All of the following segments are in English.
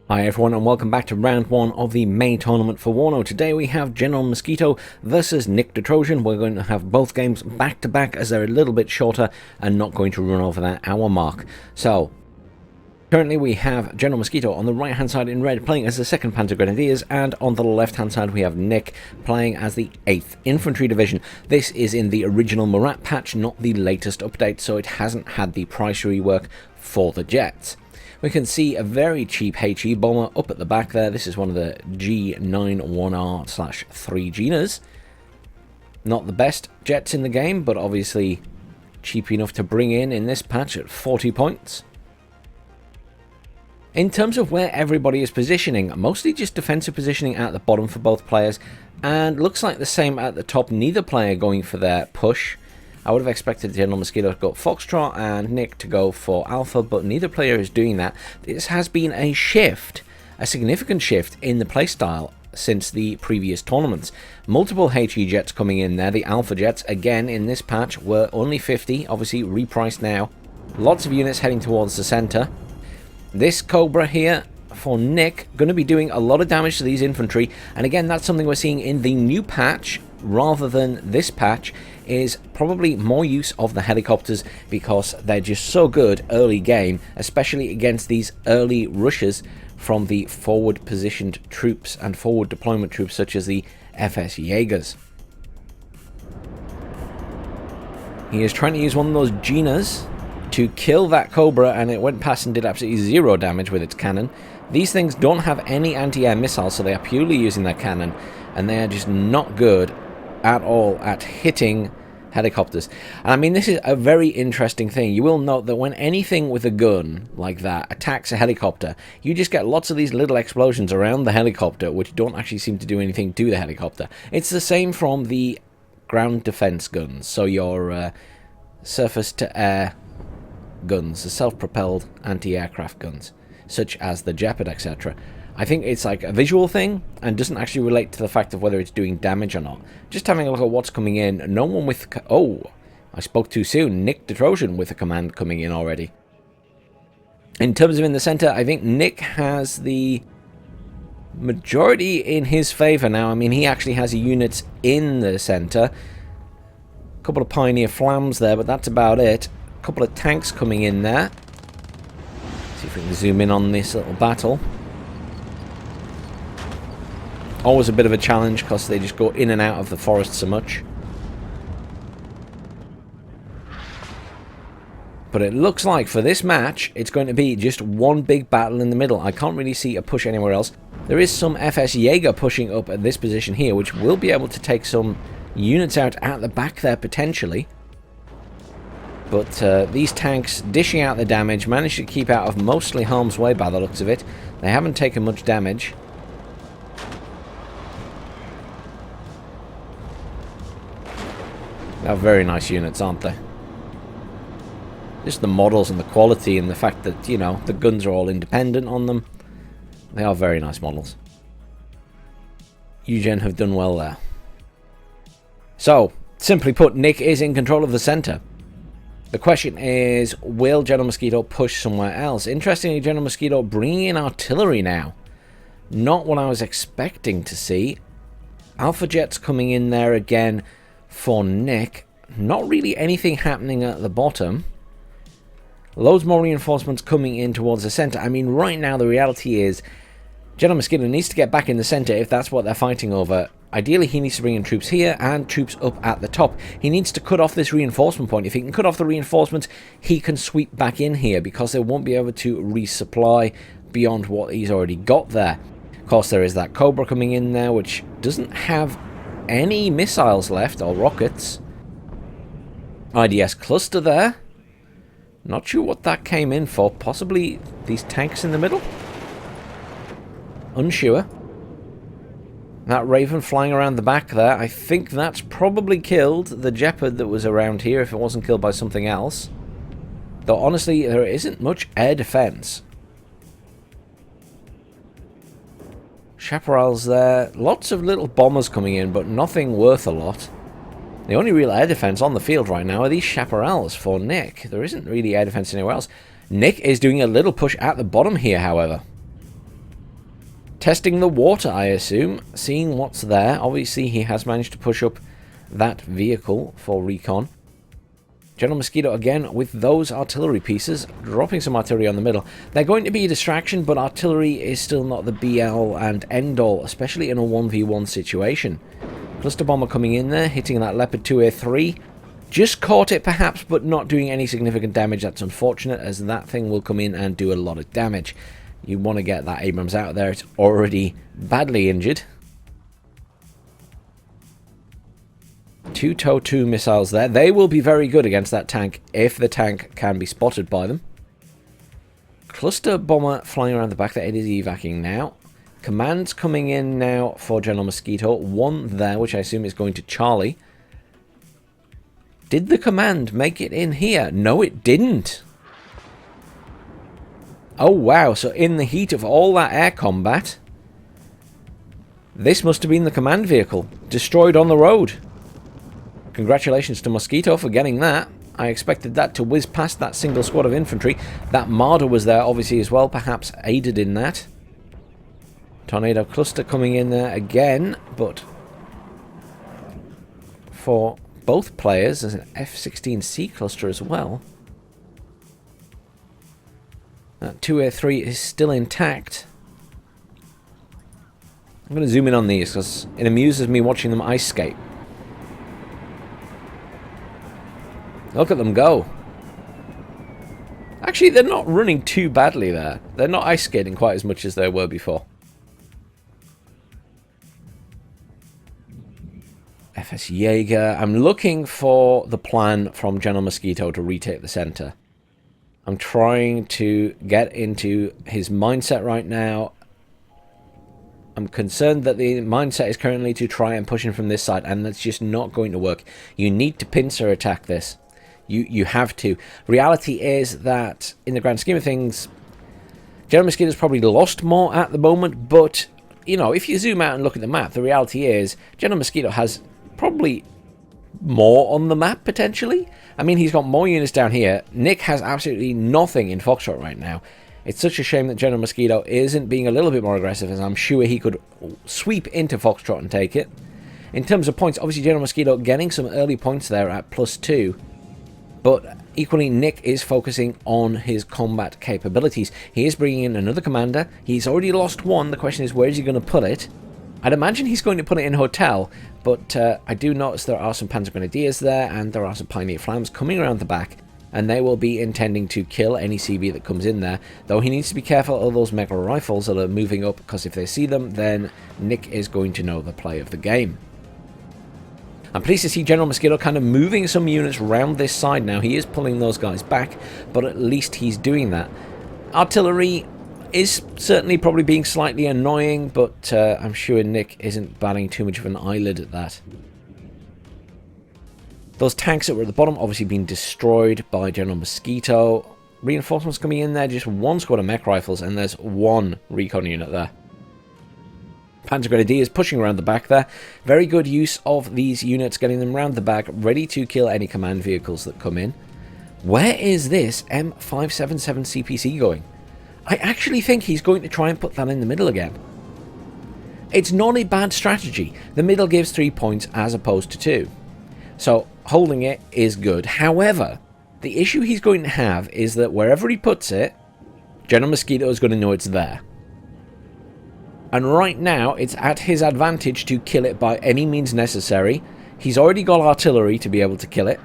Hi everyone and welcome back to round 1 of the May tournament for WARNO. Today we have General Mosquito versus NickDaTrojan. We're going to have both games back to back as they're a little bit shorter and not going to run over that hour mark. So, currently we have General Mosquito on the right hand side in red playing as the 2nd Panzer Grenadiers, and on the left hand side we have Nick playing as the 8th Infantry Division. This is in the original Murat patch, not the latest update, so it hasn't had the price rework for the jets. We can see a very cheap HE bomber up at the back there. This is one of the G91R/3 Genas. Not the best jets in the game, but obviously cheap enough to bring in this patch at 40 points. In terms of where everybody is positioning, mostly just defensive positioning at the bottom for both players, and looks like the same at the top, neither player going for their push. I would have expected General Mosquito to go Foxtrot and Nick to go for Alpha, but neither player is doing that. This has been a shift, a significant shift in the playstyle since the previous tournaments. Multiple HE jets coming in there. The Alpha jets, again, in this patch were only 50, obviously repriced now. Lots of units heading towards the center. This Cobra here for Nick, going to be doing a lot of damage to these infantry, and again, that's something we're seeing in the new patch rather than this patch, is probably more use of the helicopters because they're just so good early game, especially against these early rushes from the forward positioned troops and forward deployment troops such as the FS Jaegers. He is trying to use one of those Genas to kill that Cobra, and it went past and did absolutely 0 damage with its cannon. These things don't have any anti-air missiles, so they are purely using their cannon, and they are just not good at all at hitting helicopters. And I mean, this is a very interesting thing. You will note that when anything with a gun like that attacks a helicopter, you just get lots of these little explosions around the helicopter which don't actually seem to do anything to the helicopter. It's the same from the ground defense guns, so your surface to air guns, the self-propelled anti-aircraft guns such as the Jeopard, etc. I think it's like a visual thing and doesn't actually relate to the fact of whether it's doing damage or not. Just having a look at what's coming in. No one with... Oh, I spoke too soon. NickDaTrojan with a command coming in already. In terms of in the center, I think Nick has the majority in his favor now. I mean, he actually has units in the center. A couple of Pioneer Flams there, but that's about it. A couple of tanks coming in there. See if we can zoom in on this little battle. Always a bit of a challenge because they just go in and out of the forest so much. But it looks like for this match, it's going to be just one big battle in the middle. I can't really see a push anywhere else. There is some FS Jaeger pushing up at this position here, which will be able to take some units out at the back there potentially. But these tanks dishing out the damage, managed to keep out of mostly harm's way by the looks of it. They haven't taken much damage. They're very nice units, aren't they? Just the models and the quality and the fact that, you know, the guns are all independent on them. They are very nice models. Eugen have done well there. So, simply put, Nick is in control of the center. The question is, will General Mosquito push somewhere else? Interestingly, General Mosquito bringing in artillery now. Not what I was expecting to see. Alpha jets coming in there again for Nick. Not really anything happening at the bottom. Loads more reinforcements coming in towards the center. I mean, right now the reality is General Mosquito needs to get back in the center if that's what they're fighting over. Ideally, he needs to bring in troops here and troops up at the top. He needs to cut off this reinforcement point. If he can cut off the reinforcements, he can sweep back in here because they won't be able to resupply beyond what he's already got there. Of course, there is that Cobra coming in there, which doesn't have any missiles left or rockets. IDS cluster there. Not sure what that came in for. Possibly these tanks in the middle? Unsure. That Raven flying around the back there. I think that's probably killed the Jeopard that was around here if it wasn't killed by something else. Though honestly, there isn't much air defense. Chaparrals there. Lots of little bombers coming in, but nothing worth a lot. The only real air defense on the field right now are these chaparrals for Nick. There isn't really air defense anywhere else. Nick is doing a little push at the bottom here, however. Testing the water, I assume. Seeing what's there. Obviously, he has managed to push up that vehicle for recon. General Mosquito, again, with those artillery pieces, dropping some artillery on the middle. They're going to be a distraction, but artillery is still not the be-all and end-all, especially in a 1v1 situation. Cluster Bomber coming in there, hitting that Leopard 2A3. Just caught it, perhaps, but not doing any significant damage. That's unfortunate, as that thing will come in and do a lot of damage. You want to get that Abrams out there. It's already badly injured. 2 TOW-2 missiles there. They will be very good against that tank if the tank can be spotted by them. Cluster Bomber flying around the back there. It is evacing now. Commands coming in now for General Mosquito. One there, which I assume is going to Charlie. Did the command make it in here? No, it didn't. Oh, wow. So in the heat of all that air combat, this must have been the command vehicle. Destroyed on the road. Congratulations to Mosquito for getting that. I expected that to whiz past that single squad of infantry. That Marder was there, obviously, as well. Perhaps aided in that. Tornado cluster coming in there again. But for both players, there's an F-16C cluster as well. That 2A3 is still intact. I'm going to zoom in on these because it amuses me watching them ice skate. Look at them go. Actually, they're not running too badly there. They're not ice skating quite as much as they were before. FS Jaeger. I'm looking for the plan from General Mosquito to retake the center. I'm trying to get into his mindset right now. I'm concerned that the mindset is currently to try and push him from this side, and that's just not going to work. You need to pincer attack this. You have to. Reality is that, in the grand scheme of things, General Mosquito's probably lost more at the moment, but, you know, if you zoom out and look at the map, the reality is General Mosquito has probably more on the map, potentially. I mean, he's got more units down here. Nick has absolutely nothing in Foxtrot right now. It's such a shame that General Mosquito isn't being a little bit more aggressive, as I'm sure he could sweep into Foxtrot and take it. In terms of points, obviously General Mosquito getting some early points there at +2. But equally, Nick is focusing on his combat capabilities. He is bringing in another commander. He's already lost one. The question is, where is he going to put it? I'd imagine he's going to put it in Hotel, but I do notice there are some Panzer Grenadiers there, and there are some Pioneer Flams coming around the back, and they will be intending to kill any CB that comes in there, though he needs to be careful of those Mega Rifles that are moving up, because if they see them, then Nick is going to know the play of the game. I'm pleased to see General Mosquito kind of moving some units around this side now. He is pulling those guys back, but at least he's doing that. Artillery is certainly probably being slightly annoying, but I'm sure Nick isn't batting too much of an eyelid at that. Those tanks that were at the bottom obviously being destroyed by General Mosquito. Reinforcements coming in there, just one squad of mech rifles, and there's one recon unit there. Panzer Grenadiers pushing around the back there. Very good use of these units, getting them around the back, ready to kill any command vehicles that come in. Where is this M577 CPC going? I actually think he's going to try and put that in the middle again. It's not a bad strategy. The middle gives 3 points as opposed to 2. So holding it is good. However, the issue he's going to have is that wherever he puts it, General Mosquito is going to know it's there. And right now, it's at his advantage to kill it by any means necessary. He's already got artillery to be able to kill it.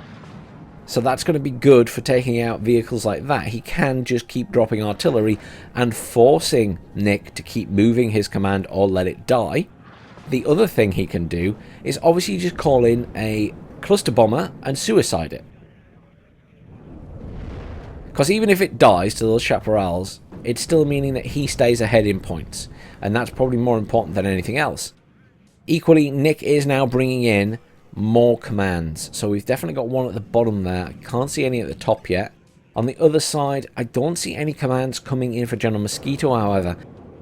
So that's going to be good for taking out vehicles like that. He can just keep dropping artillery and forcing Nick to keep moving his command or let it die. The other thing he can do is obviously just call in a cluster bomber and suicide it. Because even if it dies to those chaparrals, it's still meaning that he stays ahead in points. And that's probably more important than anything else. Equally, Nick is now bringing in more commands. So we've definitely got one at the bottom there. I can't see any at the top yet. On the other side, I don't see any commands coming in for General Mosquito, however.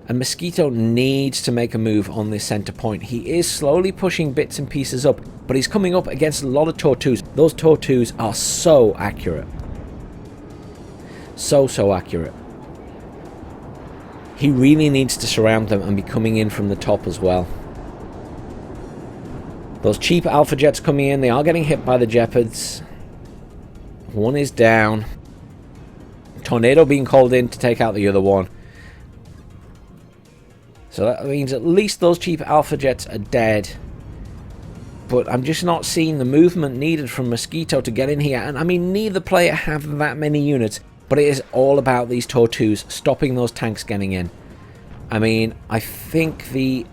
And Mosquito needs to make a move on this center point. He is slowly pushing bits and pieces up, but he's coming up against a lot of TOW-2s. Those TOW-2s are so accurate. So accurate. He really needs to surround them and be coming in from the top as well. Those cheap Alpha Jets coming in, they are getting hit by the Jeopards. One is down. Tornado being called in to take out the other one. So that means at least those cheap Alpha Jets are dead. But I'm just not seeing the movement needed from Mosquito to get in here. And I mean, neither player have that many units. But it is all about these Tortus stopping those tanks getting in. I mean, I think the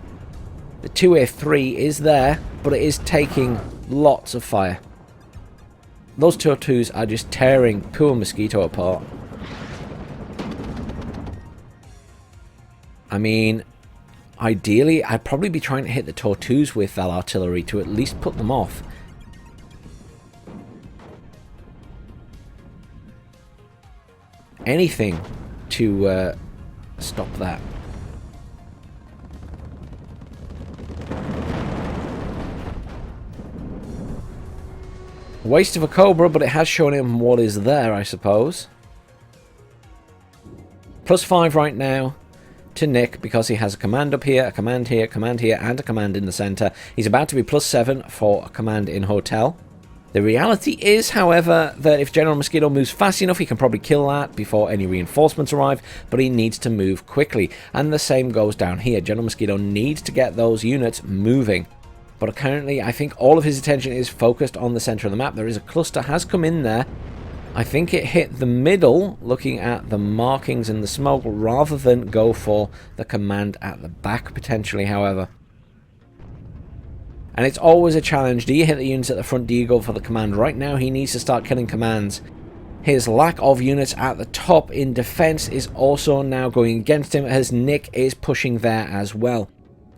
2A3 is there, but it is taking lots of fire. Those Tortus are just tearing poor Mosquito apart. I mean, ideally, I'd probably be trying to hit the Tortus with that artillery to at least put them off. Anything to stop that. Waste of a Cobra, but it has shown him what is there, I suppose. +5 right now to Nick because he has a command up here, a command here, command here, and a command in the center. He's about to be +7 for a command in Hotel. The reality is, however, that if General Mosquito moves fast enough, he can probably kill that before any reinforcements arrive, but he needs to move quickly. And the same goes down here. General Mosquito needs to get those units moving. But currently, I think all of his attention is focused on the center of the map. There is a cluster has come in there. I think it hit the middle, looking at the markings and the smoke, rather than go for the command at the back, potentially, however. And it's always a challenge. Do you hit the units at the front? Do you go for the command? Right now, he needs to start killing commands. His lack of units at the top in defense is also now going against him, as Nick is pushing there as well.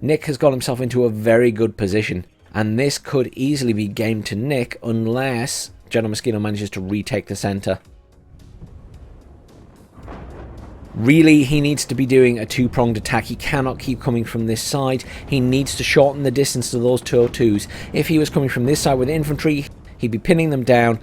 Nick has got himself into a very good position, and this could easily be game to Nick unless General Mosquito manages to retake the center. Really, he needs to be doing a two-pronged attack. He cannot keep coming from this side. He needs to shorten the distance to those Tortus. If he was coming from this side with infantry, he'd be pinning them down.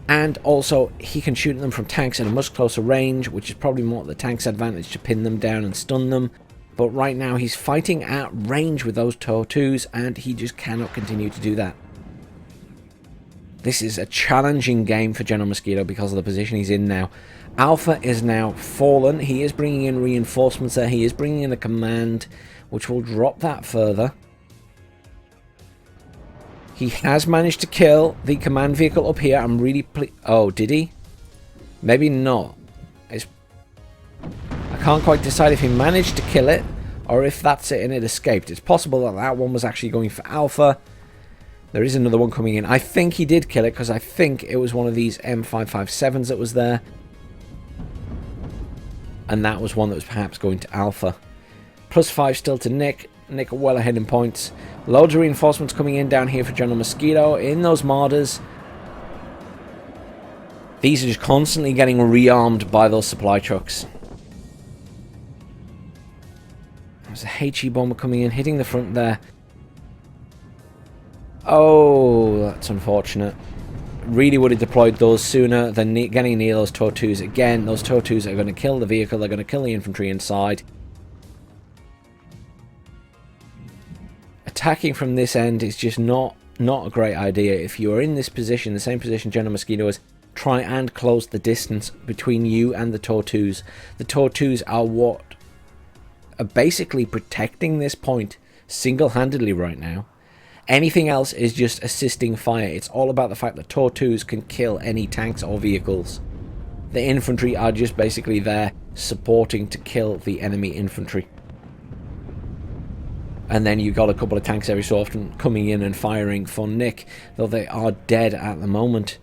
And also, he can shoot them from tanks at a much closer range, which is probably more the tank's advantage to pin them down and stun them. But right now, he's fighting at range with those Tortus, and he just cannot continue to do that. This is a challenging game for General Mosquito because of the position he's in now. Alpha is now fallen. He is bringing in reinforcements there. He is bringing in a command, which will drop that further. He has managed to kill the command vehicle up here. I'm really oh, did he? Maybe not. I can't quite decide if he managed to kill it or if that's it and it escaped. It's possible that that one was actually going for Alpha. There is another one coming in. I think he did kill it because I think it was one of these M557s that was there. And that was one that was perhaps going to Alpha. +5 still to Nick. Nick well ahead in points. Loads of reinforcements coming in down here for General Mosquito in those Marders. These are just constantly getting rearmed by those supply trucks. There's a HE bomber coming in, hitting the front there. Oh, that's unfortunate. Really would have deployed those sooner than getting near those Tortus. Again, those Tortus are going to kill the vehicle. They're going to kill the infantry inside. Attacking from this end is just not a great idea. If you are in this position, the same position General Mosquito is, try and close the distance between you and the Tortus. The Tortus are what are basically protecting this point single-handedly right now. Anything else is just assisting fire. It's all about the fact that Tortus can kill any tanks or vehicles. The infantry are just basically there supporting to kill the enemy infantry. And then you've got a couple of tanks every so often coming in and firing for Nick, though they are dead at the moment.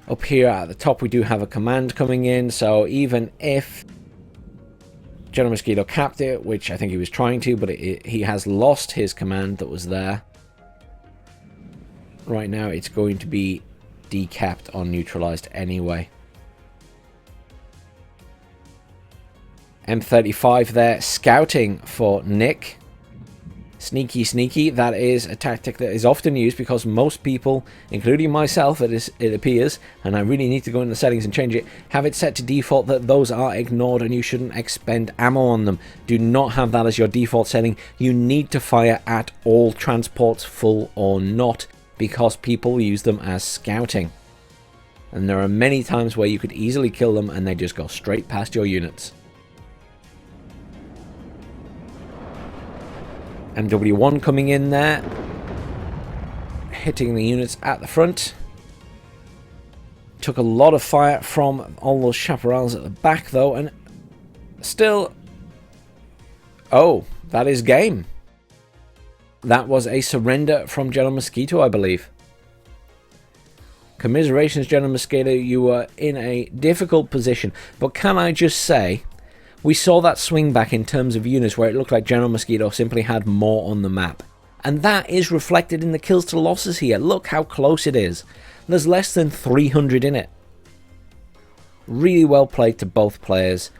Up here at the top we do have a command coming in, so even if General Mosquito capped it, which I think he was trying to, but he has lost his command that was there. Right now it's going to be decapped or neutralized anyway. M35 there, scouting for Nick. Sneaky, sneaky. That is a tactic that is often used because most people, including myself, it appears, and I really need to go into the settings and change it, have it set to default that those are ignored and you shouldn't expend ammo on them. Do not have that as your default setting. You need to fire at all transports, full or not, because people use them as scouting. And there are many times where you could easily kill them and they just go straight past your units. MW1 coming in there, hitting the units at the front. Took a lot of fire from all those chaparrals at the back though, and still... Oh, that is game. That was a surrender from General Mosquito, I believe. Commiserations, General Mosquito, you were in a difficult position, but can I just say... We saw that swing back in terms of units where it looked like General Mosquito simply had more on the map. And that is reflected in the kills to losses here. Look how close it is. There's less than 300 in it. Really well played to both players.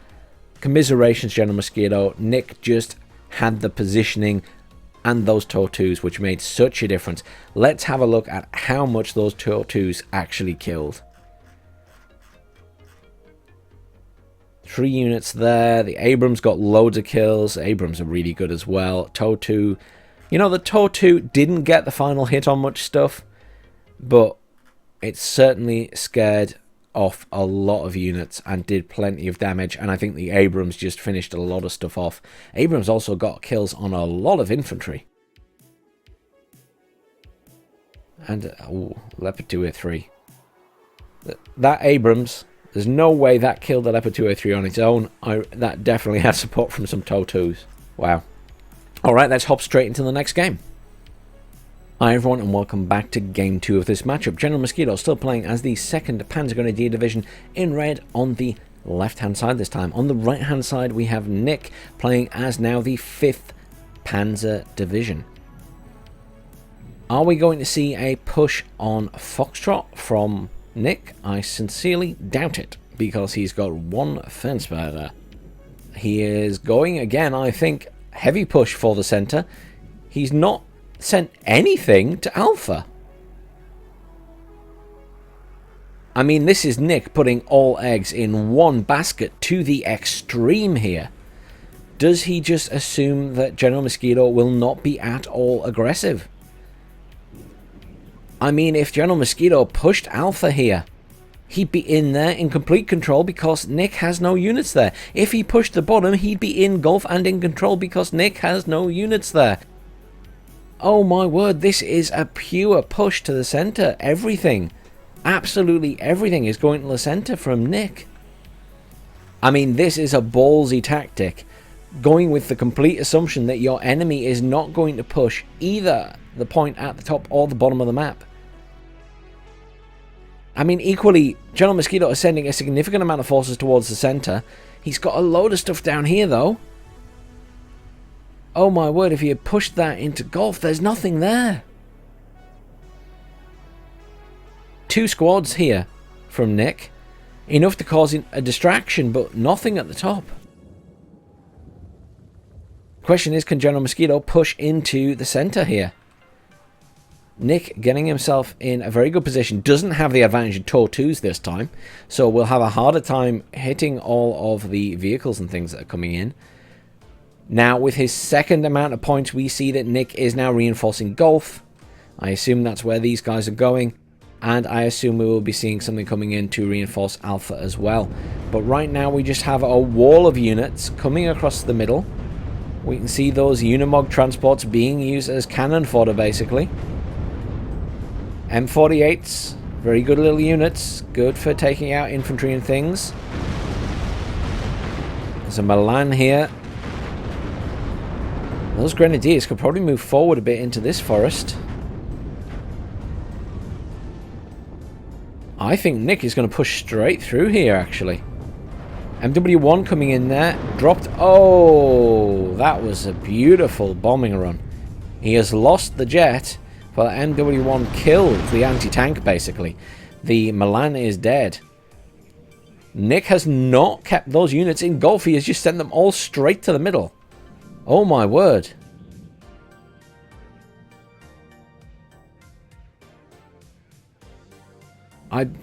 Commiserations, General Mosquito. Nick just had the positioning and those Tortus, which made such a difference. Let's have a look at how much those Tortus actually killed. 3 units there. The Abrams got loads of kills. Abrams are really good as well. Tortu. You know, the Tortu didn't get the final hit on much stuff, but it certainly scared off a lot of units and did plenty of damage. And I think the Abrams just finished a lot of stuff off. Abrams also got kills on a lot of infantry. And, oh, Leopard 203. That Abrams... There's no way that killed the Leopard 203 on its own. That definitely has support from some Tortus. Wow. Alright, let's hop straight into the next game. Hi everyone and welcome back to Game 2 of this matchup. General Mosquito still playing as the 2nd Panzer Grenadier Division in red on the left-hand side this time. On the right-hand side we have Nick playing as now the 5th Panzer Division. Are we going to see a push on Foxtrot from Nick? I sincerely doubt it, because he's got 1 fence bearer. He is going again, I think, heavy push for the center. He's not sent anything to Alpha. I mean, this is Nick putting all eggs in one basket to the extreme here. Does he just assume that General Mosquito will not be at all aggressive? I mean, if General Mosquito pushed Alpha here, he'd be in there in complete control because Nick has no units there. If he pushed the bottom, he'd be in Gulf and in control because Nick has no units there. Oh my word, this is a pure push to the center. Everything, absolutely everything is going to the center from Nick. I mean, this is a ballsy tactic, going with the complete assumption that your enemy is not going to push either the point at the top or the bottom of the map. I mean, equally, General Mosquito is sending a significant amount of forces towards the center. He's got a load of stuff down here, though. Oh my word, if he had pushed that into Gulf, there's nothing there. 2 squads here from Nick. Enough to cause a distraction, but nothing at the top. Question is, can General Mosquito push into the center here? Nick getting himself in a very good position. Doesn't have the advantage of Tortus this time, so we'll have a harder time hitting all of the vehicles and things that are coming in. Now, with his 2nd amount of points, we see that Nick is now reinforcing Gulf. I assume that's where these guys are going, and I assume we will be seeing something coming in to reinforce Alpha as well. But right now, we just have a wall of units coming across the middle. We can see those Unimog transports being used as cannon fodder, basically. M48s, very good little units, good for taking out infantry and things. There's a Milan here. Those Grenadiers could probably move forward a bit into this forest. I think Nick is going to push straight through here, actually. MW1 coming in there, dropped. Oh, that was a beautiful bombing run. He has lost the jet. Well, MW1 killed the anti-tank, basically. The Milan is dead. Nick has not kept those units in Gulf. He has just sent them all straight to the middle. Oh my word.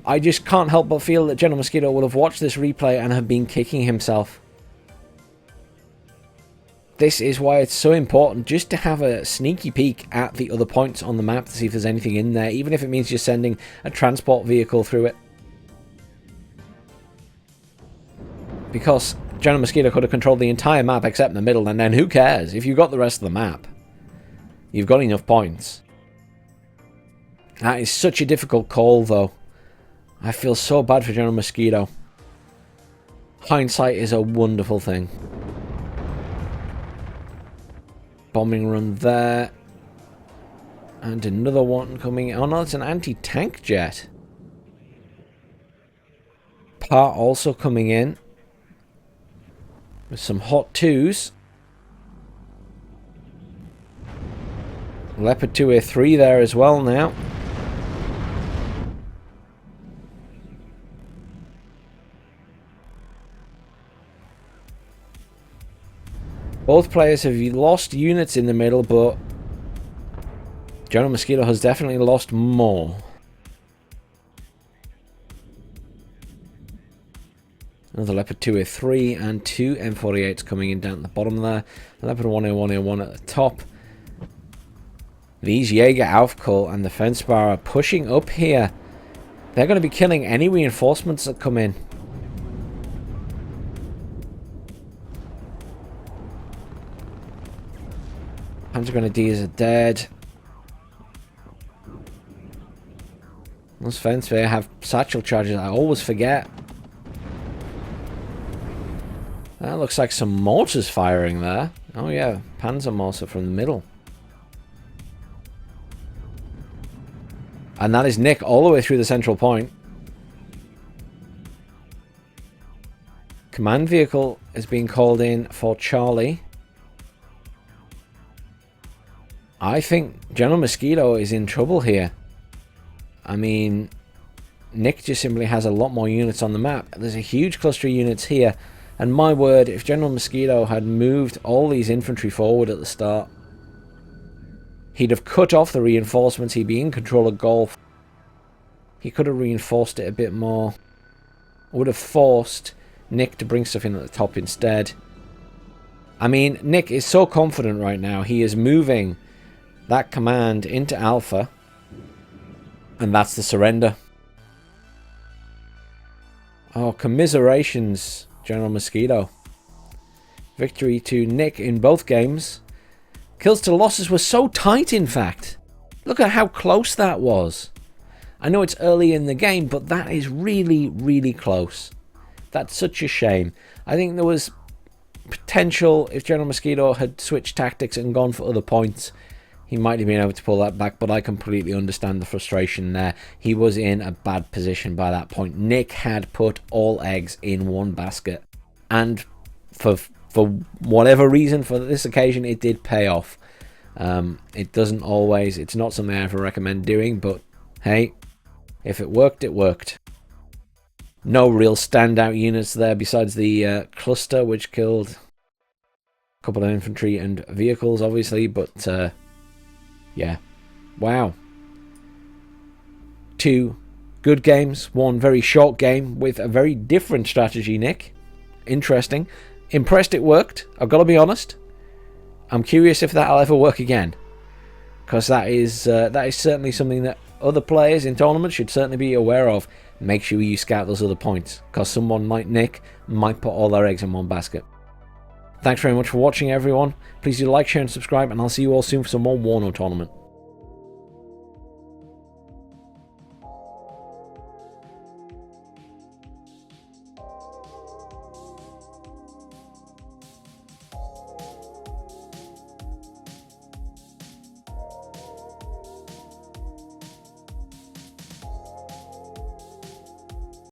I just can't help but feel that General Mosquito will have watched this replay and have been kicking himself. This is why it's so important just to have a sneaky peek at the other points on the map to see if there's anything in there, even if it means just sending a transport vehicle through it. Because General Mosquito could have controlled the entire map except the middle, and then who cares? If you've got the rest of the map, you've got enough points. That is such a difficult call, though. I feel so bad for General Mosquito. Hindsight is a wonderful thing. Bombing run there. And another one coming. Oh no, it's an anti-tank jet. Part also coming in. With some hot twos. Leopard 2A3 there as well now. Both players have lost units in the middle, but General Mosquito has definitely lost more. Another Leopard 2A3 and two M48s coming in down at the bottom there. Leopard 1A1A1 at the top. These Jaeger Aufkall and the Fencebar are pushing up here. They're going to be killing any reinforcements that come in. Panzer Grenadiers are dead. Those Fencebar have satchel charges. I always forget. That looks like some mortars firing there. Oh yeah, Panzer mortar from the middle. And that is Nick all the way through the central point. Command vehicle is being called in for Charlie. I think General Mosquito is in trouble here. I mean, Nick just simply has a lot more units on the map. There's a huge cluster of units here. And my word, if General Mosquito had moved all these infantry forward at the start, he'd have cut off the reinforcements. He'd be in control of Golf. He could have reinforced it a bit more. Would have forced Nick to bring stuff in at the top instead. I mean, Nick is so confident right now. He is moving that command into Alpha. And that's the surrender. Oh, commiserations, General Mosquito. Victory to Nick in both games. Kills to losses were so tight, in fact. Look at how close that was. I know it's early in the game, but that is really, really close. That's such a shame. I think there was potential if General Mosquito had switched tactics and gone for other points. He might have been able to pull that back, but I completely understand the frustration there. He was in a bad position by that point. Nick had put all eggs in one basket. And for whatever reason, for this occasion, it did pay off. It doesn't always. It's not something I ever recommend doing, but hey, if it worked, it worked. No real standout units there besides the cluster, which killed a couple of infantry and vehicles, obviously, but yeah. Wow. 2 good games, 1 very short game with a very different strategy, Nick. Interesting. Impressed it worked, I've got to be honest. I'm curious if that'll ever work again. Because that is certainly something that other players in tournaments should certainly be aware of. Make sure you scout those other points. Because someone like Nick might put all their eggs in one basket. Thanks very much for watching, everyone. Please do like, share, and subscribe, and I'll see you all soon for some more WARNO Tournament.